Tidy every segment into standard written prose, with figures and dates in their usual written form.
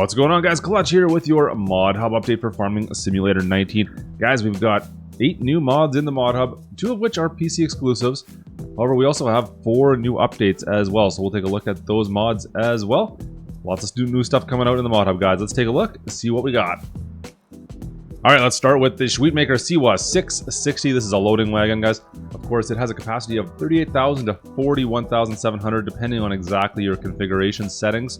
What's going on, guys? Klutch here with your Modhub update for Farming Simulator 19. Guys, we've got 8 new mods in the Modhub, 2 of which are PC exclusives. However, we also have 4 new updates as well, so we'll take a look at those mods as well. Lots of new stuff coming out in the Modhub, guys. Let's take a look and see what we got. Alright, let's start with the Sweetmaker Siwa 660. This is a loading wagon, guys. Of course, it has a capacity of 38,000 to 41,700, depending on exactly your configuration settings.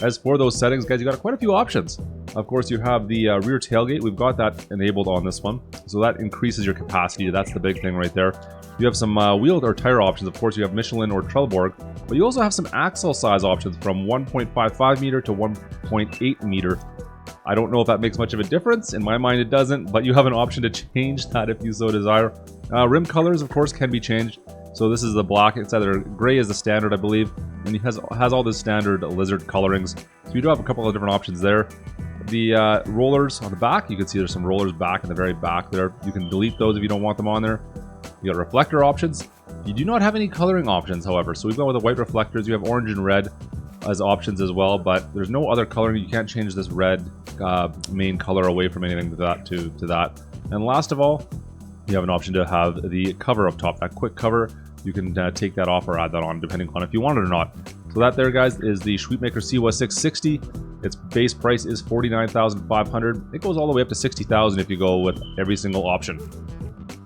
As for those settings, guys, you got quite a few options. Of course, you have the rear tailgate. We've got that enabled on this one, so that increases your capacity. That's the big thing right there. You have some wheel or tire options. Of course, you have Michelin or Trelleborg, but you also have some axle size options from 1.55 meter to 1.8 meter. I don't know if that makes much of a difference. In my mind, it doesn't, but you have an option to change that if you so desire. Rim colors, of course, can be changed. So this is the black. It's either gray is the standard, I believe, and it has all the standard lizard colorings. So you do have a couple of different options there. The rollers on the back, you can see there's some rollers back in the very back there. You can delete those if you don't want them on there. You got reflector options. You do not have any coloring options, however. So we've gone with the white reflectors. You have orange and red as options as well, but there's no other coloring. You can't change this red main color away from anything to that. And last of all, you have an option to have the cover up top, that quick cover. You can take that off or add that on depending on if you want it or not. So that there, guys, is the Sweetmaker Siwa 660. Its base price is 49,500. It goes all the way up to 60,000 if you go with every single option.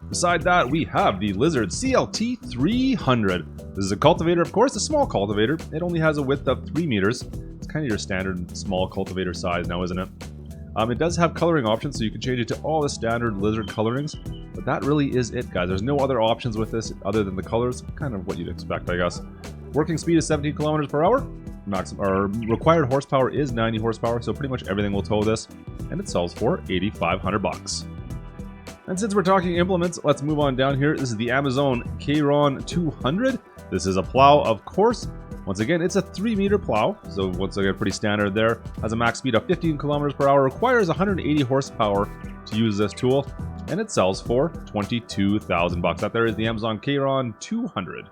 Beside that, we have the Lizard CLT 300. This is a cultivator, of course, a small cultivator. It only has a width of 3 meters. It's kind of your standard small cultivator size now, isn't it? It does have coloring options, so you can change it to all the standard lizard colorings. But that really is it, guys. There's no other options with this other than the colors. Kind of what you'd expect, I guess. Working speed is 17 kilometers per hour. Required horsepower is 90 horsepower, so pretty much everything will tow this. And it sells for 8,500 bucks. And since we're talking implements, let's move on down here. This is the Amazon Kieron 200. This is a plow, of course. Once again, it's a 3-meter plow, so once again, pretty standard there. Has a max speed of 15 kilometers per hour, requires 180 horsepower to use this tool, and it sells for 22,000 bucks. That there is the Amazon Kieron 200.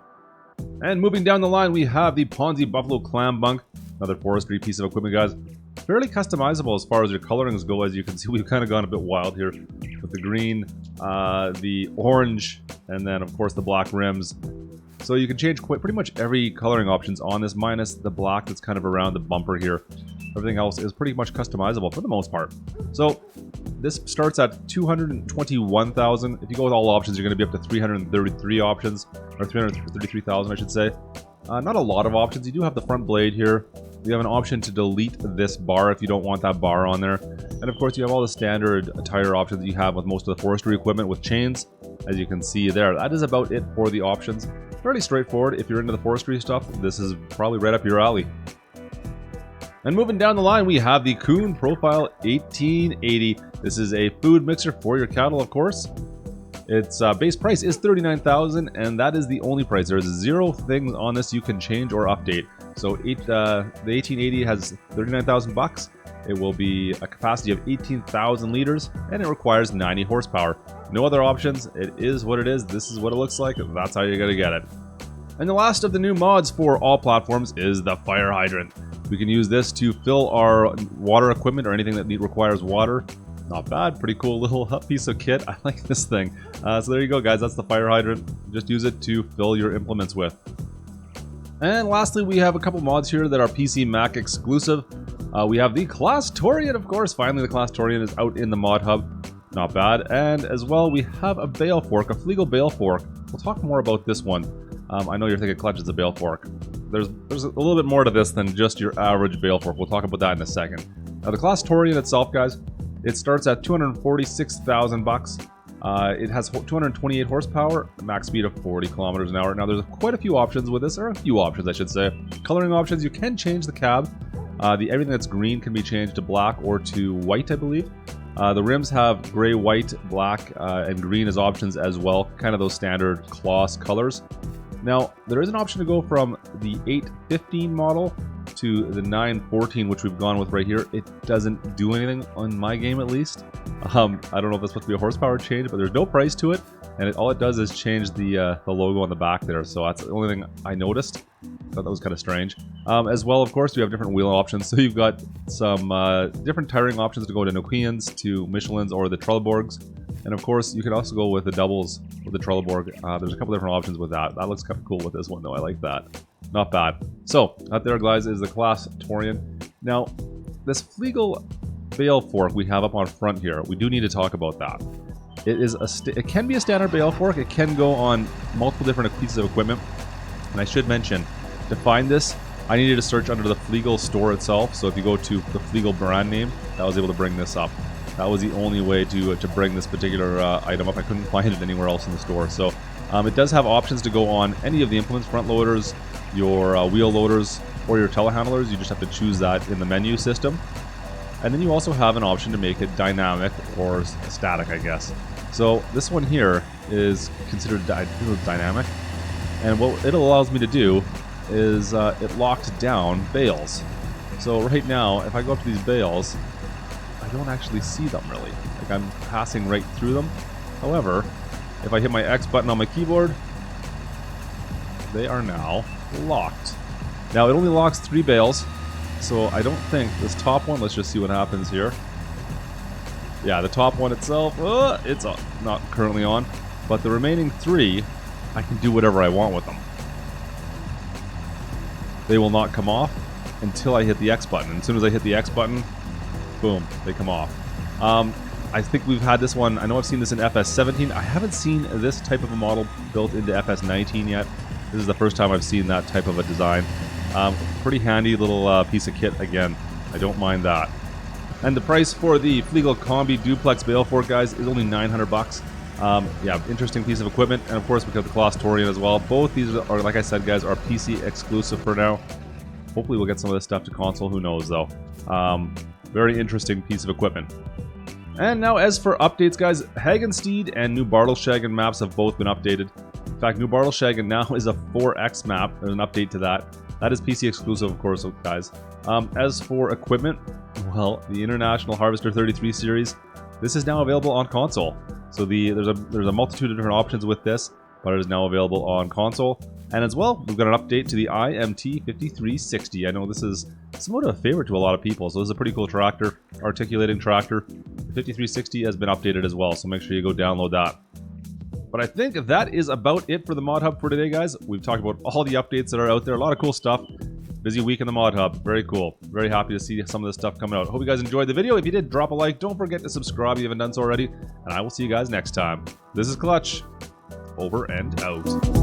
And moving down the line, we have the Ponsse Buffalo Clam Bunk, another forestry piece of equipment, guys. Fairly customizable as far as your colorings go. As you can see, we've kind of gone a bit wild here with the green, the orange, and then of course the black rims. So you can change pretty much every coloring options on this, minus the black that's kind of around the bumper here. Everything else is pretty much customizable for the most part. So this starts at 221,000. If you go with all options, you're going to be up to 333 options, or 333,000, I should say. Not a lot of options. You do have the front blade here. You have an option to delete this bar if you don't want that bar on there. And of course, you have all the standard tire options that you have with most of the forestry equipment with chains, as you can see there. That is about it for the options. Fairly straightforward. If you're into the forestry stuff, this is probably right up your alley. And moving down the line, we have the Koon Profile 1880. This is a food mixer for your cattle, of course. Its base price is 39,000, and that is the only price. There's 0 things on this you can change or update. So the 1880 has 39,000 bucks. It will be a capacity of 18,000 liters, and it requires 90 horsepower. No other options. It is what it is. This is what it looks like. That's how you're going to get it. And the last of the new mods for all platforms is the Fire Hydrant. We can use this to fill our water equipment or anything that requires water. Not bad. Pretty cool little piece of kit. I like this thing. So there you go, guys. That's the Fire Hydrant. Just use it to fill your implements with. And lastly, we have a couple mods here that are PC Mac exclusive. We have the CLAAS Torion, of course. Finally, the CLAAS Torion is out in the Modhub. Not bad. And as well, we have a Balefork, a Fliegl Balefork. We'll talk more about this one. I know you're thinking Klutch is a Balefork. There's a little bit more to this than just your average Balefork. We'll talk about that in a second. Now, the CLAAS Torion itself, guys, it starts at 246,000 bucks. It has 228 horsepower, a max speed of 40 kilometers an hour. Now, there's quite a few options with this, or a few options, I should say. Coloring options, you can change the cab. Everything that's green can be changed to black or to white, I believe. The rims have gray, white, black, and green as options as well. Kind of those standard CLAAS colors. Now, there is an option to go from the 815 model to the 914, which we've gone with right here, it doesn't do anything on my game at least. I don't know if that's supposed to be a horsepower change, but there's no price to it, and all it does is change the logo on the back there. So that's the only thing I noticed. I thought that was kind of strange. As well, of course, we have different wheel options. So you've got some different tiring options to go to Nokians, to Michelin's, or the Trelleborgs. And of course, you can also go with the doubles with the Trelleborg. There's a couple different options with that. That looks kind of cool with this one, though. I like that. Not bad. So, out there, guys, is the CLAAS Torion. Now, this Fliegl Balefork we have up on front here, we do need to talk about that. It can be a standard Balefork. It can go on multiple different pieces of equipment. And I should mention, to find this, I needed to search under the Fliegl store itself. So if you go to the Fliegl brand name, I was able to bring this up. That was the only way to bring this particular item up. I couldn't find it anywhere else in the store. So it does have options to go on any of the implements, front loaders, your wheel loaders, or your telehandlers. You just have to choose that in the menu system. And then you also have an option to make it dynamic or static, I guess. So this one here is considered dynamic. And what it allows me to do is it locks down bales. So right now, if I go up to these bales, I don't actually see them really. Like I'm passing right through them. However, if I hit my X button on my keyboard, they are now locked. Now it only locks 3 bales, so I don't think this top one, let's just see what happens here. Yeah, the top one itself, it's not currently on, but the remaining 3, I can do whatever I want with them. They will not come off until I hit the X button. And as soon as I hit the X button, boom, they come off. I think we've had this one, I know I've seen this in FS17. I haven't seen this type of a model built into FS19 yet. This is the first time I've seen that type of a design. Pretty handy little piece of kit again. I don't mind that. And the price for the Fliegl Combi-Duplex Balefork, guys, is only 900 bucks. Yeah, interesting piece of equipment. And of course, we got the CLAAS Torion as well. Both these are, like I said, guys, are PC exclusive for now. Hopefully we'll get some of this stuff to console. Who knows, though. Very interesting piece of equipment. And now, as for updates, guys, Hagenstedt and Neu Bartelshagen maps have both been updated. In fact, Neu Bartelshagen now is a 4X map. There's an update to that. That is PC exclusive, of course, guys. As for equipment, well, the International Harvester 33 series, this is now available on console. So there's a multitude of different options with this, but it is now available on console. And as well, we've got an update to the IMT 5360. I know this is somewhat of a favorite to a lot of people, so this is a pretty cool tractor, articulating tractor. The 5360 has been updated as well, so make sure you go download that. But I think that is about it for the Mod Hub for today, guys. We've talked about all the updates that are out there, a lot of cool stuff. Busy week in the Mod Hub, very cool. Very happy to see some of this stuff coming out. Hope you guys enjoyed the video. If you did, drop a like. Don't forget to subscribe if you haven't done so already. And I will see you guys next time. This is Klutch. Over and out.